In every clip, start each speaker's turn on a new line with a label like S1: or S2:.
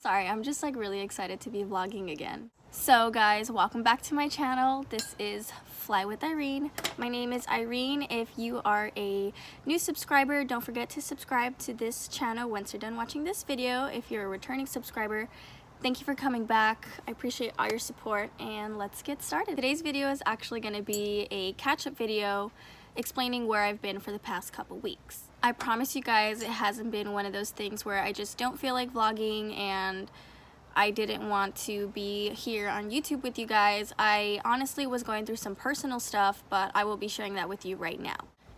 S1: Sorry, I'm just like really excited to be vlogging again. So guys, welcome back to my channel. This is Fly with Irene. My name is Irene. If you are a new subscriber, don't forget to subscribe to this channel once you're done watching this video. If you're a returning subscriber, thank you for coming back. I appreciate all your support, and let's get started. Today's video is actually going to be a catch-up video explaining where I've been for the past couple weeks. I promise you guys it hasn't been one of those things where I just don't feel like vlogging and I didn't want to be here on YouTube with you guys. I honestly was going through some personal stuff, but I will be sharing that with you right now.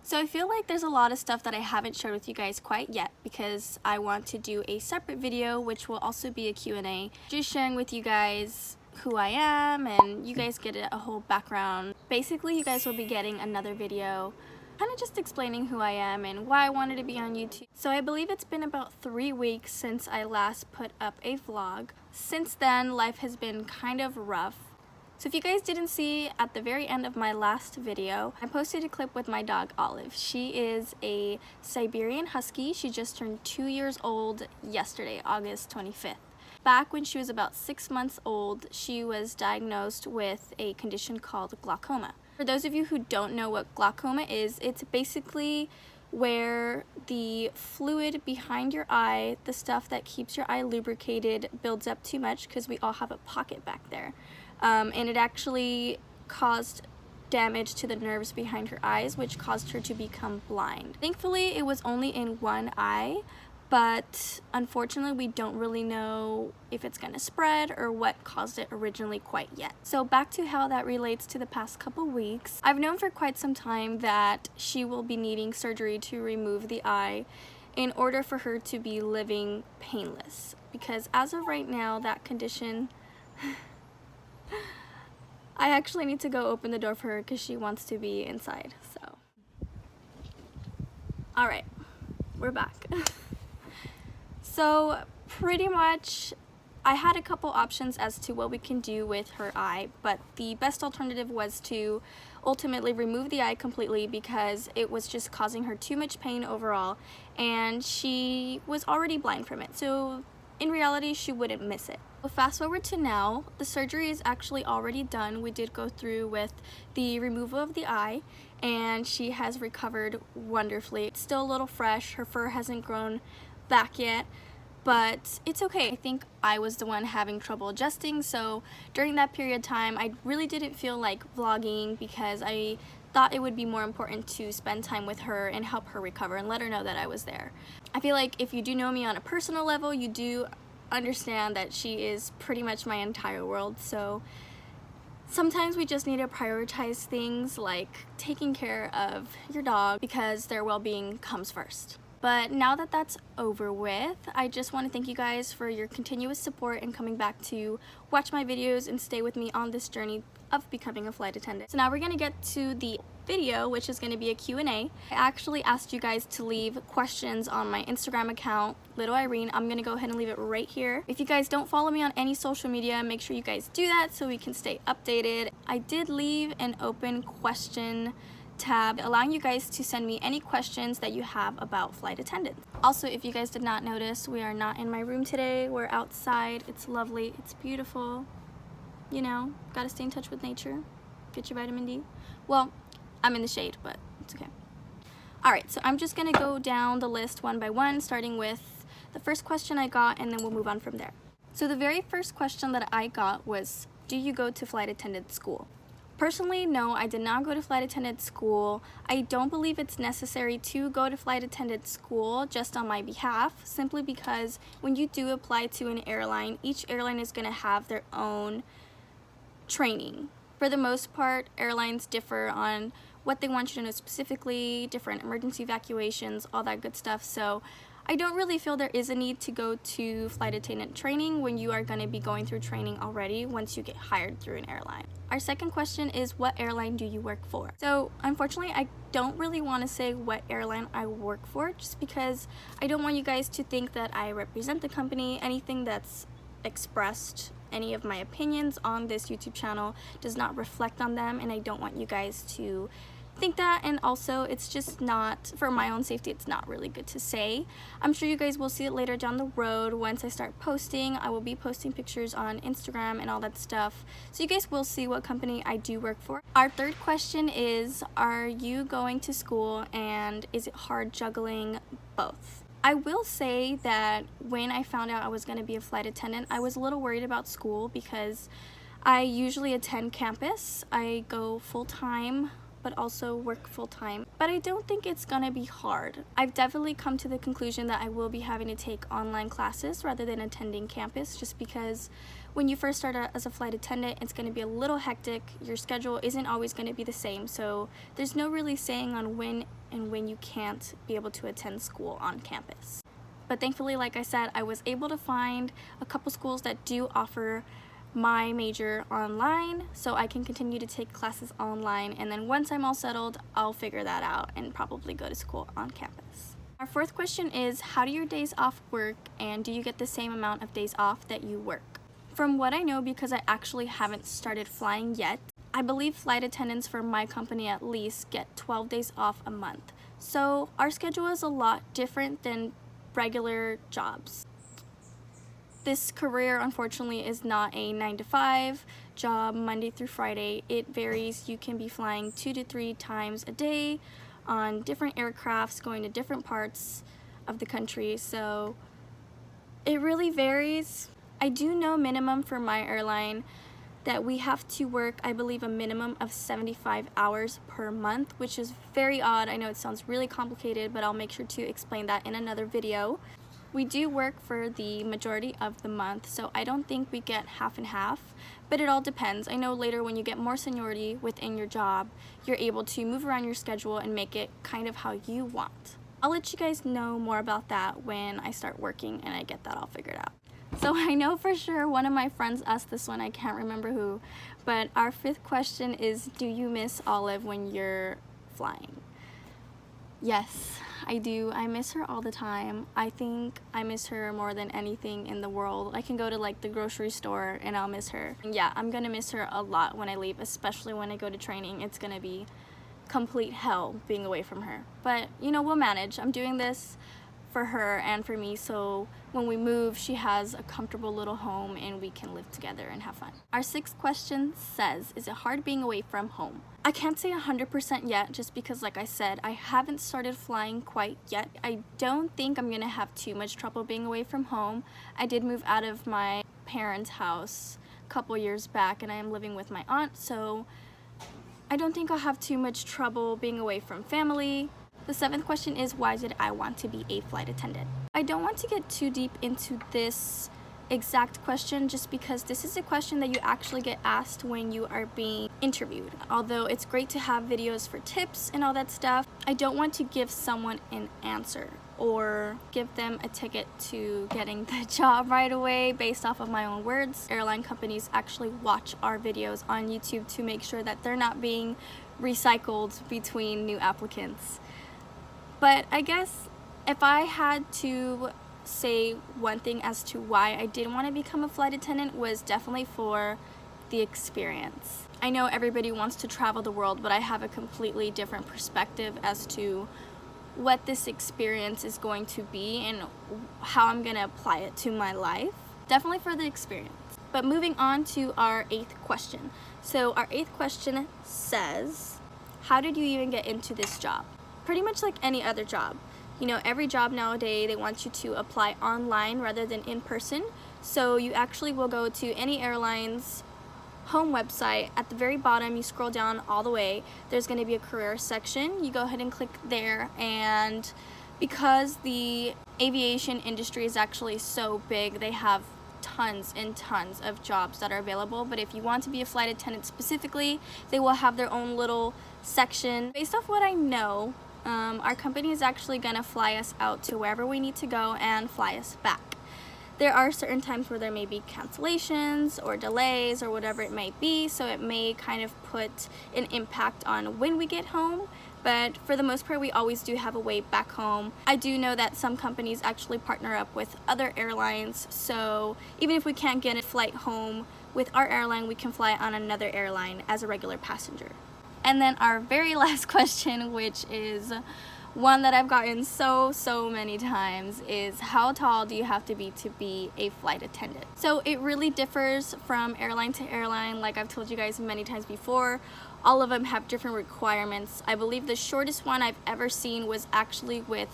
S1: So I feel like there's a lot of stuff that I haven't shared with you guys quite yet because I want to do a separate video which will also be a Q&A, just sharing with you guys who I am and you guys get a whole background. Basically, you guys will be getting another video kind of just explaining who I am and why I wanted to be on YouTube. So I believe it's been about 3 weeks since I last put up a vlog. Since then, life has been kind of rough. So if you guys didn't see at the very end of my last video, I posted a clip with my dog Olive. She is a Siberian Husky. She just turned 2 years old yesterday, August 25th. Back when she was about 6 months old, she was diagnosed with a condition called glaucoma. For those of you who don't know what glaucoma is, it's basically where the fluid behind your eye, the stuff that keeps your eye lubricated, builds up too much because we all have a pocket back there. And it actually caused damage to the nerves behind her eyes, which caused her to become blind. Thankfully, it was only in one eye, but unfortunately we don't really know if it's going to spread or what caused it originally quite yet. So back to how that relates to the past couple weeks. I've known for quite some time that she will be needing surgery to remove the eye in order for her to be living painless, because as of right now that condition I actually need to go open the door for her because she wants to be inside. So alright, we're back. So pretty much I had a couple options as to what we can do with her eye, but the best alternative was to ultimately remove the eye completely because it was just causing her too much pain overall, and she was already blind from it, so in reality she wouldn't miss it. So fast forward to now, the surgery is actually already done. We did go through with the removal of the eye and she has recovered wonderfully. It's still a little fresh, her fur hasn't grown back yet, but it's okay. I think I was the one having trouble adjusting, so during that period of time I really didn't feel like vlogging because I thought it would be more important to spend time with her and help her recover and let her know that I was there. I feel like if you do know me on a personal level, you do understand that she is pretty much my entire world, so sometimes we just need to prioritize things like taking care of your dog because their well-being comes first. But now that that's over with, I just want to thank you guys for your continuous support and coming back to watch my videos and stay with me on this journey of becoming a flight attendant. So now we're going to get to the video, which is going to be a Q&A. I actually asked you guys to leave questions on my Instagram account, Little Irene. I'm going to go ahead and leave it right here. If you guys don't follow me on any social media, make sure you guys do that so we can stay updated. I did leave an open question tab allowing you guys to send me any questions that you have about flight attendants. Also, if you guys did not notice, we are not in my room today. We're outside. It's lovely. It's beautiful. You know, gotta stay in touch with nature. Get your vitamin D. Well, I'm in the shade, but it's okay. Alright, so I'm just gonna go down the list one by one, starting with the first question I got, and then we'll move on from there. So the very first question that I got was, do you go to flight attendant school? Personally, no, I did not go to flight attendant school. I don't believe it's necessary to go to flight attendant school just on my behalf, simply because when you do apply to an airline, each airline is going to have their own training. For the most part, airlines differ on what they want you to know specifically, different emergency evacuations, all that good stuff. So I don't really feel there is a need to go to flight attendant training when you are going to be going through training already once you get hired through an airline. Our second question is, what airline do you work for? So unfortunately, I don't really want to say what airline I work for just because I don't want you guys to think that I represent the company. Anything that's expressed, any of my opinions on this YouTube channel does not reflect on them, and I don't want you guys to think that, and also it's just not, for my own safety, it's not really good to say. I'm sure you guys will see it later down the road once I start posting. I will be posting pictures on Instagram and all that stuff, so you guys will see what company I do work for. Our third question is, are you going to school and is it hard juggling both? I will say that when I found out I was going to be a flight attendant, I was a little worried about school because I usually attend campus. I go full-time but also work full-time. But I don't think it's gonna be hard. I've definitely come to the conclusion that I will be having to take online classes rather than attending campus, just because when you first start out as a flight attendant, it's gonna be a little hectic. Your schedule isn't always gonna be the same, so there's no really saying on when and when you can't be able to attend school on campus. But thankfully, like I said, I was able to find a couple schools that do offer my major online, so I can continue to take classes online, and then once I'm all settled, I'll figure that out and probably go to school on campus. Our fourth question is, how do your days off work, and do you get the same amount of days off that you work? From what I know, because I actually haven't started flying yet, I believe flight attendants for my company at least get 12 days off a month. So our schedule is a lot different than regular jobs. This career, unfortunately, is not a 9-to-5 job, Monday through Friday. It varies. You can be flying 2 to 3 times a day on different aircrafts going to different parts of the country, so it really varies. I do know minimum for my airline that we have to work, I believe, a minimum of 75 hours per month, which is very odd. I know it sounds really complicated, but I'll make sure to explain that in another video. We do work for the majority of the month, so I don't think we get half and half, but it all depends. I know later when you get more seniority within your job, you're able to move around your schedule and make it kind of how you want. I'll let you guys know more about that when I start working and I get that all figured out. So I know for sure one of my friends asked this one, I can't remember who, but our fifth question is, do you miss Olive when you're flying? Yes, I do. I miss her all the time. I think I miss her more than anything in the world. I can go to like the grocery store and I'll miss her. And yeah, I'm gonna miss her a lot when I leave, especially when I go to training. It's gonna be complete hell being away from her. But you know, we'll manage. I'm doing this for her and for me, so when we move, she has a comfortable little home and we can live together and have fun. Our sixth question says, is it hard being away from home? I can't say 100% yet, just because like I said, I haven't started flying quite yet. I don't think I'm gonna have too much trouble being away from home. I did move out of my parents' house a couple years back and I am living with my aunt, so I don't think I'll have too much trouble being away from family. The seventh question is, why did I want to be a flight attendant? I don't want to get too deep into this exact question, just because this is a question that you actually get asked when you are being interviewed. Although it's great to have videos for tips and all that stuff, I don't want to give someone an answer or give them a ticket to getting the job right away based off of my own words. Airline companies actually watch our videos on YouTube to make sure that they're not being recycled between new applicants. But I guess if I had to say one thing as to why I did want to become a flight attendant, was definitely for the experience. I know everybody wants to travel the world, but I have a completely different perspective as to what this experience is going to be and how I'm going to apply it to my life. Definitely for the experience. But moving on to our eighth question. So our eighth question says, how did you even get into this job? Pretty much like any other job. You know, every job nowadays, they want you to apply online rather than in person. So you actually will go to any airline's home website. At the very bottom, you scroll down all the way, there's going to be a career section. You go ahead and click there, and because the aviation industry is actually so big, they have tons and tons of jobs that are available. But if you want to be a flight attendant specifically, they will have their own little section. Based off what I know, our company is actually going to fly us out to wherever we need to go and fly us back. There are certain times where there may be cancellations or delays or whatever it may be, so it may kind of put an impact on when we get home, but for the most part we always do have a way back home. I do know that some companies actually partner up with other airlines, so even if we can't get a flight home with our airline, we can fly on another airline as a regular passenger. And then our very last question, which is one that I've gotten so many times, is how tall do you have to be a flight attendant? So it really differs from airline to airline. Like I've told you guys many times before, all of them have different requirements. I believe the shortest one I've ever seen was actually with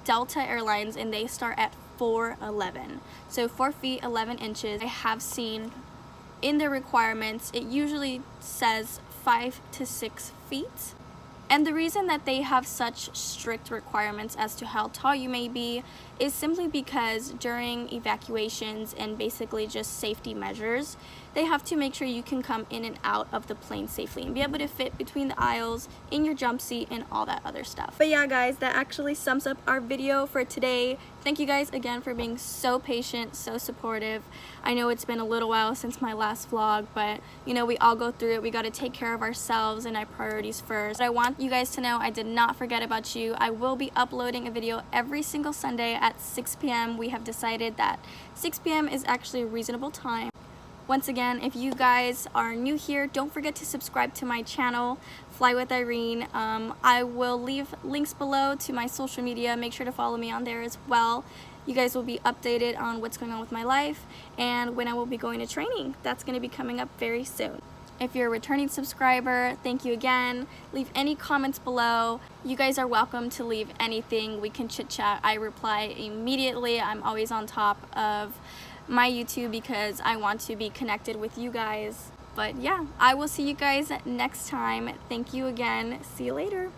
S1: Delta Airlines, and they start at 4'11", so 4 feet 11 inches. I have seen in the requirements it usually says 5 to 6 feet. And the reason that they have such strict requirements as to how tall you may be is simply because during evacuations and basically just safety measures, they have to make sure you can come in and out of the plane safely and be able to fit between the aisles, in your jump seat, and all that other stuff. But yeah guys, that actually sums up our video for today. Thank you guys again for being so patient, so supportive. I know it's been a little while since my last vlog, but you know, we all go through it. We got to take care of ourselves and our priorities first. But I want you guys to know I did not forget about you. I will be uploading a video every single Sunday at 6 p.m. We have decided that 6 p.m. is actually a reasonable time. Once again, if you guys are new here, don't forget to subscribe to my channel, Fly with Irene. I will leave links below to my social media. Make sure to follow me on there as well. You guys will be updated on what's going on with my life and when I will be going to training. That's going to be coming up very soon. If you're a returning subscriber, thank you again. Leave any comments below. You guys are welcome to leave anything. We can chit chat. I reply immediately. I'm always on top of my YouTube because I want to be connected with you guys. But yeah, I will see you guys next time. Thank you again. See you later.